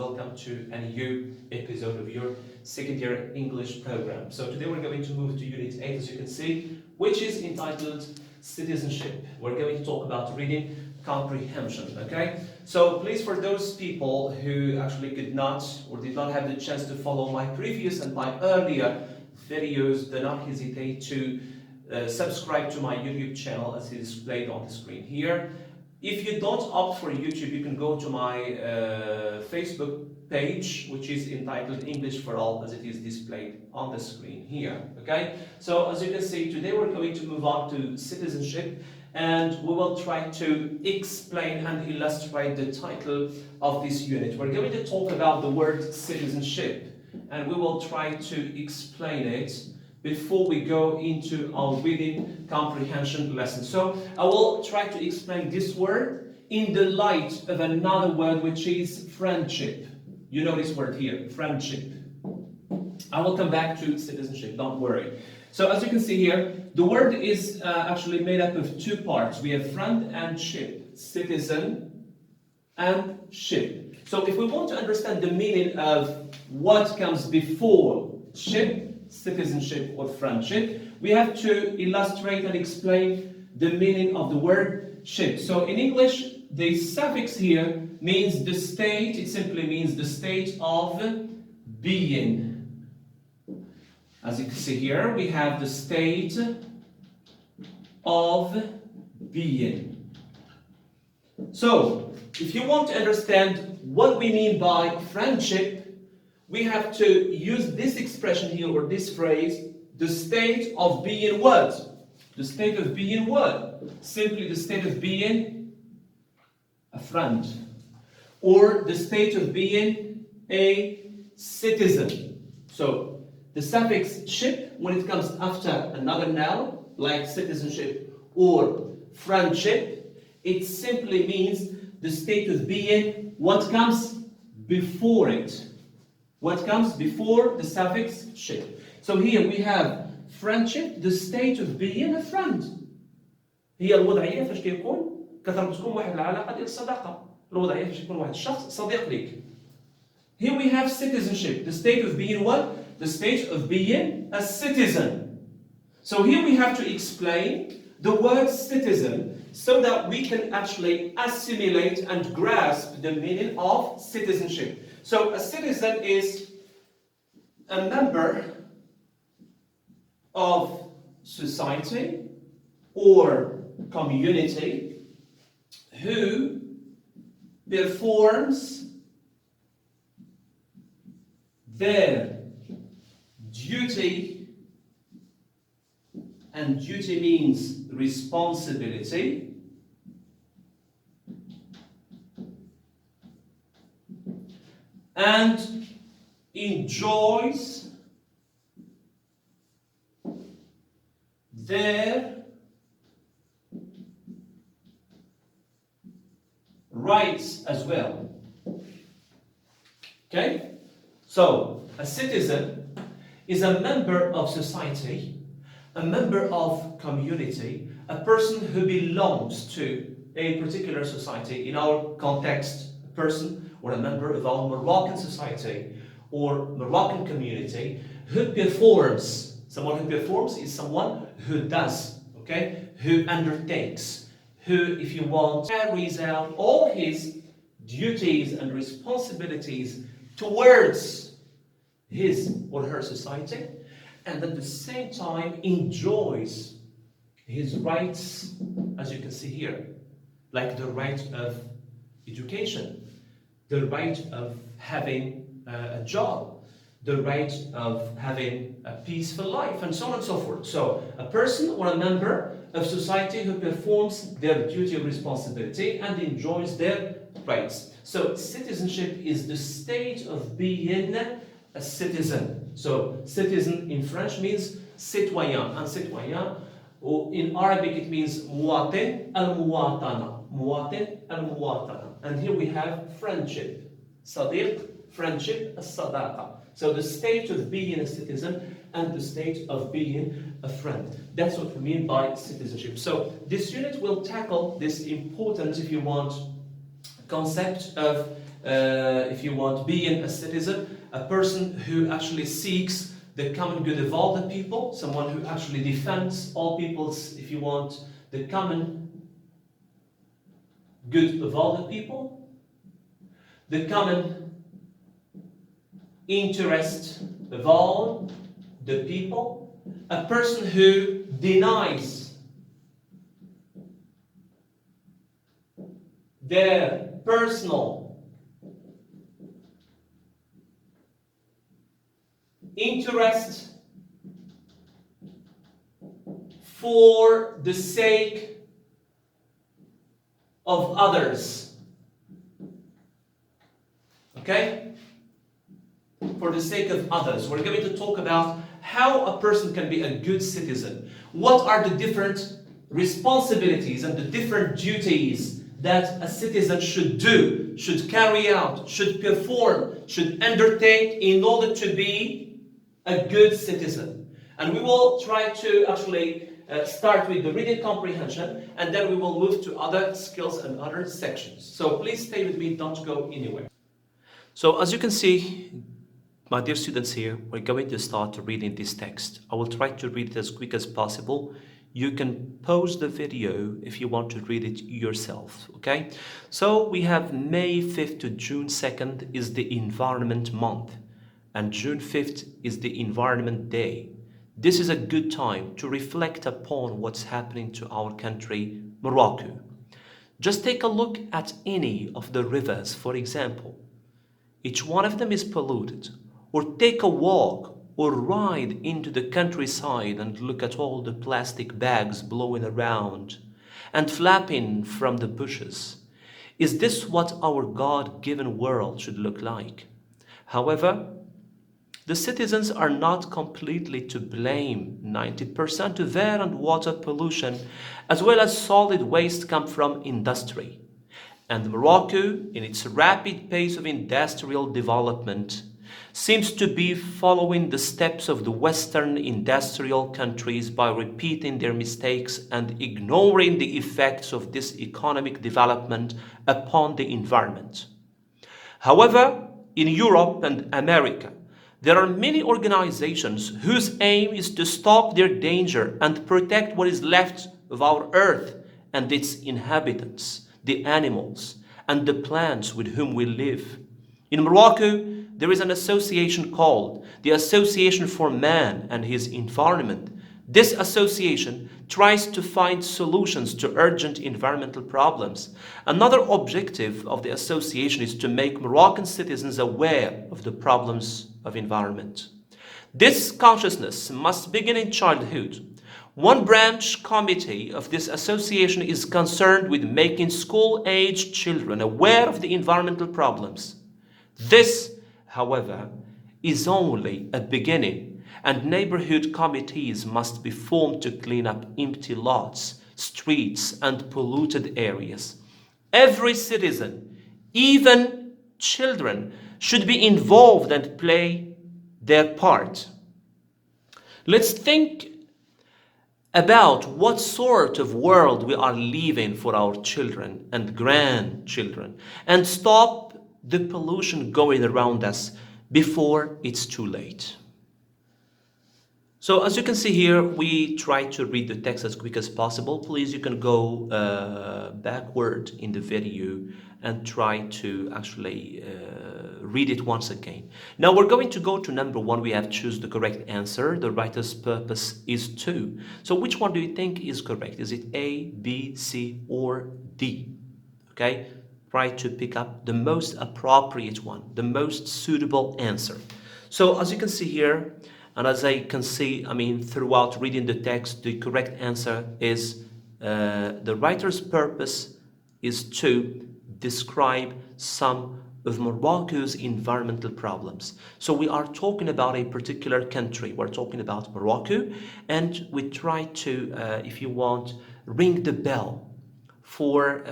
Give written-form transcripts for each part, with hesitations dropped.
welcome to a new episode of your second year English program. So today we're going to move to Unit 8, as you can see, which is entitled Citizenship. We're going to talk about reading comprehension, okay? So please, for those people who actually could not or did not have the chance to follow my previous and my earlier videos, do not hesitate to subscribe to my YouTube channel as it is displayed on the screen here. If you don't opt for YouTube, you can go to my Facebook page, which is entitled English for All, as it is displayed on the screen here. Okay, so as you can see, today we're going to move on to citizenship, and we will try to explain and illustrate the title of this unit. We're going to talk about the word citizenship, and we will try to explain it before we go into our reading comprehension lesson. So I will try to explain this word in the light of another word, which is friendship. You know this word here, friendship. I will come back to citizenship, don't worry. So as you can see here, the word is actually made up of two parts. We have friend and ship, citizen and ship. So if we want to understand the meaning of what comes before ship, citizenship or friendship, we have to illustrate and explain the meaning of the word ship. So in English, the suffix here means the state. It simply means the state of being. As you can see here, we have the state of being. So if you want to understand what we mean by friendship, we have to use this expression here, or this phrase, the state of being what? The state of being what? Simply the state of being a friend. Or the state of being a citizen. So, the suffix ship, when it comes after another noun, like citizenship or friendship, it simply means the state of being what comes before it. What comes before the suffix ship. So here we have friendship, the state of being a friend. هي الوضعية فاش كيكون كتربطكم واحد العلاقة ديال الصداقة. الوضعية فاش يكون واحد الشخص صديق ليك. Here we have citizenship, the state of being what? The state of being a citizen. So here we have to explain the word citizen so that we can actually assimilate and grasp the meaning of citizenship. So a citizen is a member of society or community who performs their duty, and duty means responsibility, and enjoys their rights as well. Okay? So, a citizen is a member of society, a member of community, a person who belongs to a particular society. In our context, a person or a member of our Moroccan society or Moroccan community who performs. Someone who performs is someone who does, okay? Who undertakes, who, if you want, carries out all his duties and responsibilities towards his or her society, and at the same time enjoys his rights, as you can see here, like the right of education, the right of having a job, the right of having a peaceful life, and so on and so forth. So, a person or a member of society who performs their duty of responsibility and enjoys their rights. So, citizenship is the state of being a citizen. So, citizen in French means citoyen, and citoyen, or in Arabic it means muwatin al-muwatana, muwatin al-muwatana. And here we have friendship, sadiq, friendship, as-sadaqa. So the state of being a citizen and the state of being a friend. That's what we mean by citizenship. So this unit will tackle this important, if you want, concept of if you want, being a citizen, a person who actually seeks the common good of all the people, someone who actually defends all people's, if you want, the common good of all the people, the common interest of all the people, a person who denies their personal interest for the sake of others. Okay? For the sake of others. We're going to talk about how a person can be a good citizen. What are the different responsibilities and the different duties that a citizen should do, should carry out, should perform, should undertake in order to be a good citizen. And we will try to actually start with the reading comprehension, and then we will move to other skills and other sections. So please stay with me, don't go anywhere. So as you can see, my dear students here, we're going to start reading this text. I will try to read it as quick as possible. You can pause the video if you want to read it yourself, okay? So we have May 5th to June 2nd is the Environment Month, and June 5th is the Environment Day. This is a good time to reflect upon what's happening to our country, Morocco. Just take a look at any of the rivers, for example. Each one of them is polluted. Or take a walk or ride into the countryside and look at all the plastic bags blowing around and flapping from the bushes. Is this what our God-given world should look like? However, the citizens are not completely to blame. 90% of air and water pollution, as well as solid waste, come from industry. And Morocco, in its rapid pace of industrial development, seems to be following the steps of the Western industrial countries by repeating their mistakes and ignoring the effects of this economic development upon the environment. However, in Europe and America, there are many organizations whose aim is to stop their danger and protect what is left of our earth and its inhabitants, the animals and the plants with whom we live. In Morocco, there is an association called the Association for Man and His Environment. This association tries to find solutions to urgent environmental problems. Another objective of the association is to make Moroccan citizens aware of the problems of environment. This consciousness must begin in childhood. One branch committee of this association is concerned with making school-aged children aware of the environmental problems. This, however, is only a beginning, and neighborhood committees must be formed to clean up empty lots, streets, and polluted areas. Every citizen, even children, should be involved and play their part. Let's think about what sort of world we are leaving for our children and grandchildren, and stop the pollution going around us before it's too late. So as you can see here, we try to read the text as quick as possible. Please, you can go backward in the video and try to actually read it once again. Now we're going to go to number 1. We have choose the correct answer. The writer's purpose is 2. So which one do you think is correct? Is it A, B, C, or D? Okay, try to pick up the most appropriate one, the most suitable answer. So as you can see here, and as I can see, throughout reading the text, the correct answer is the writer's purpose is to describe some of Morocco's environmental problems. So we are talking about a particular country. We're talking about Morocco, and we try to, if you want, ring the bell for,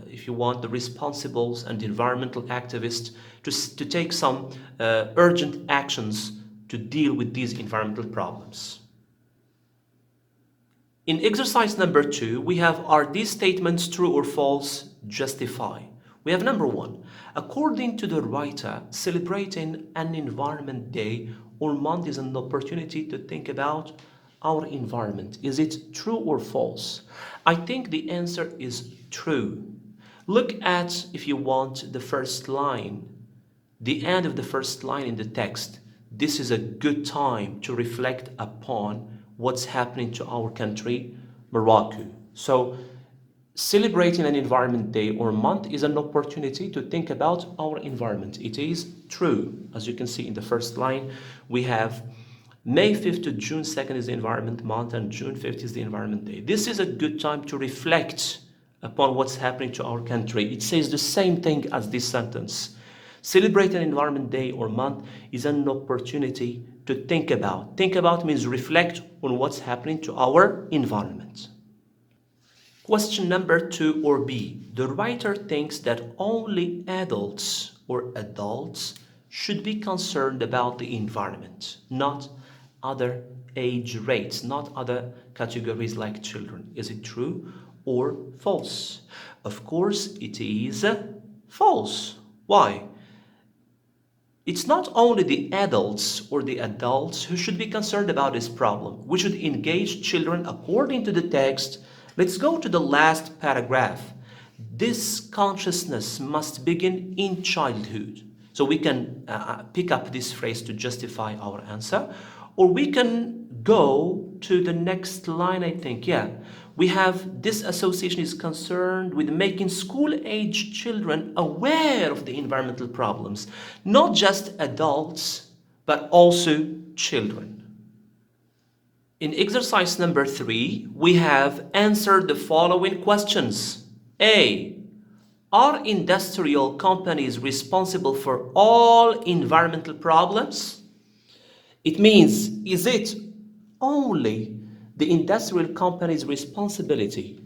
if you want, the responsibles and environmental activists to take some urgent actions to deal with these environmental problems. In exercise number 2, we have, are these statements true or false? Justify. We have number one. According to the writer, celebrating an environment day or month is an opportunity to think about our environment. Is it true or false? I think the answer is true. Look at, if you want, the first line, the end of the first line in the text. This is a good time to reflect upon what's happening to our country, Morocco. So, celebrating an environment day or month is an opportunity to think about our environment. It is true. As you can see in the first line, we have May 5th to June 2nd is the environment month and June 5th is the environment day. This is a good time to reflect upon what's happening to our country. It says the same thing as this sentence. Celebrate an environment day or month is an opportunity to think about. Think about means reflect on what's happening to our environment. Question number 2 or B. The writer thinks that only adults or adults should be concerned about the environment, not other age rates, not other categories like children. Is it true or false? Of course, it is false. Why? It's not only the adults or the adults who should be concerned about this problem. We should engage children according to the text. Let's go to the last paragraph. This consciousness must begin in childhood. So we can pick up this phrase to justify our answer, or we can go to the next line, I think. Yeah, we have this association is concerned with making school-age children aware of the environmental problems, not just adults, but also children. In exercise number 3, we have answered the following questions. A. Are industrial companies responsible for all environmental problems? It means, is it only the industrial company's responsibility?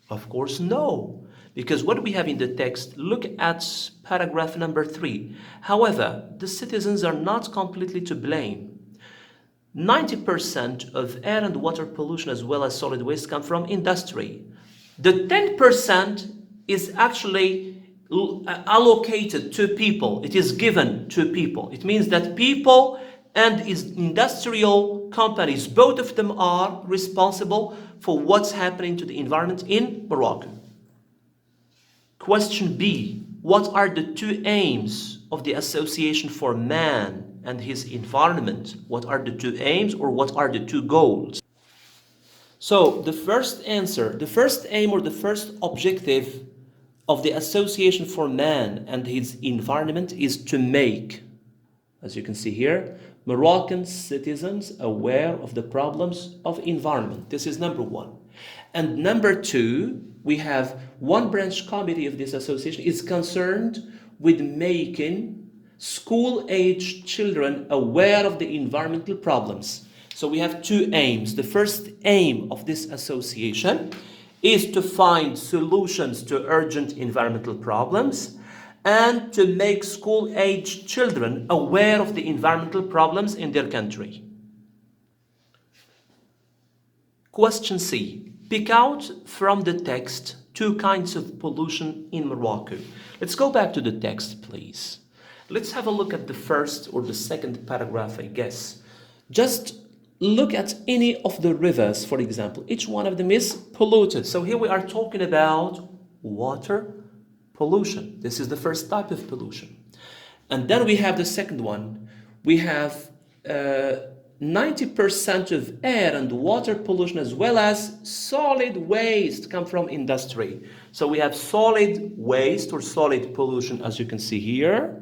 Of course, no. Because what we have in the text, look at paragraph number 3. However, the citizens are not completely to blame. 90% of air and water pollution as well as solid waste come from industry. The 10% is actually allocated to people. It is given to people. It means that people and industrial companies, both of them are responsible for what's happening to the environment in Morocco. Question B. What are the 2 aims of the Association for Man and his environment? What are the 2 aims or what are the 2 goals? So the first answer, the first aim or the first objective of the Association for Man and his environment is to make, as you can see here, Moroccan citizens aware of the problems of environment. This is number 1. And number 2, we have one branch committee of this association is concerned with making school-age children aware of the environmental problems. So we have 2 aims. The first aim of this association is to find solutions to urgent environmental problems and to make school-age children aware of the environmental problems in their country. Question C. Pick out from the text 2 kinds of pollution in Morocco. Let's go back to the text, please. Let's have a look at the first or the second paragraph, I guess. Just look at any of the rivers, for example. Each one of them is polluted. So here we are talking about water pollution. This is the first type of pollution. And then we have the second one. We have 90% of air and water pollution as well as solid waste come from industry. So we have solid waste or solid pollution, as you can see here.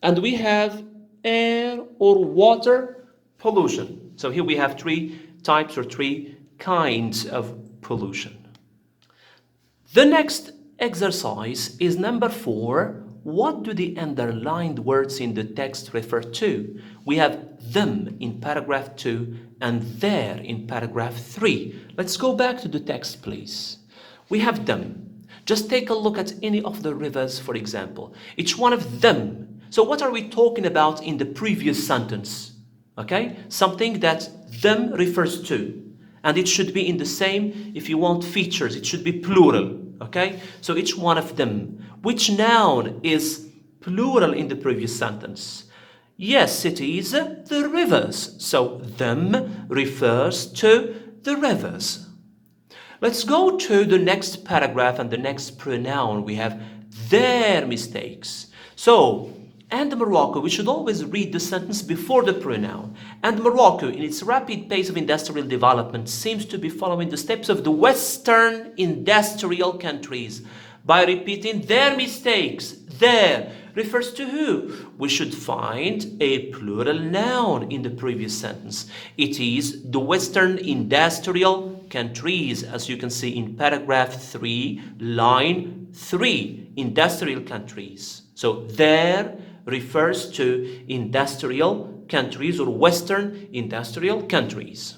And we have air or water pollution. So here we have 3 types or 3 kinds of pollution. The next exercise is number 4. What do the underlined words in the text refer to? We have them in paragraph 2 and there in paragraph 3. Let's go back to the text, please. We have them. Just take a look at any of the rivers, for example. Each one of them. So what are we talking about in the previous sentence? Okay? Something that them refers to. And it should be in the same, if you want, features. It should be plural. okay? So each one of them. Which noun is plural in the previous sentence? Yes, it is the rivers. So them refers to the rivers. Let's go to the next paragraph and the next pronoun. We have their mistakes. So, and Morocco, we should always read the sentence before the pronoun. And Morocco, in its rapid pace of industrial development, seems to be following the steps of the Western industrial countries by repeating their mistakes. Their refers to who? We should find a plural noun in the previous sentence. It is the Western industrial countries, as you can see in paragraph 3, line 3, industrial countries. So there refers to industrial countries or Western industrial countries.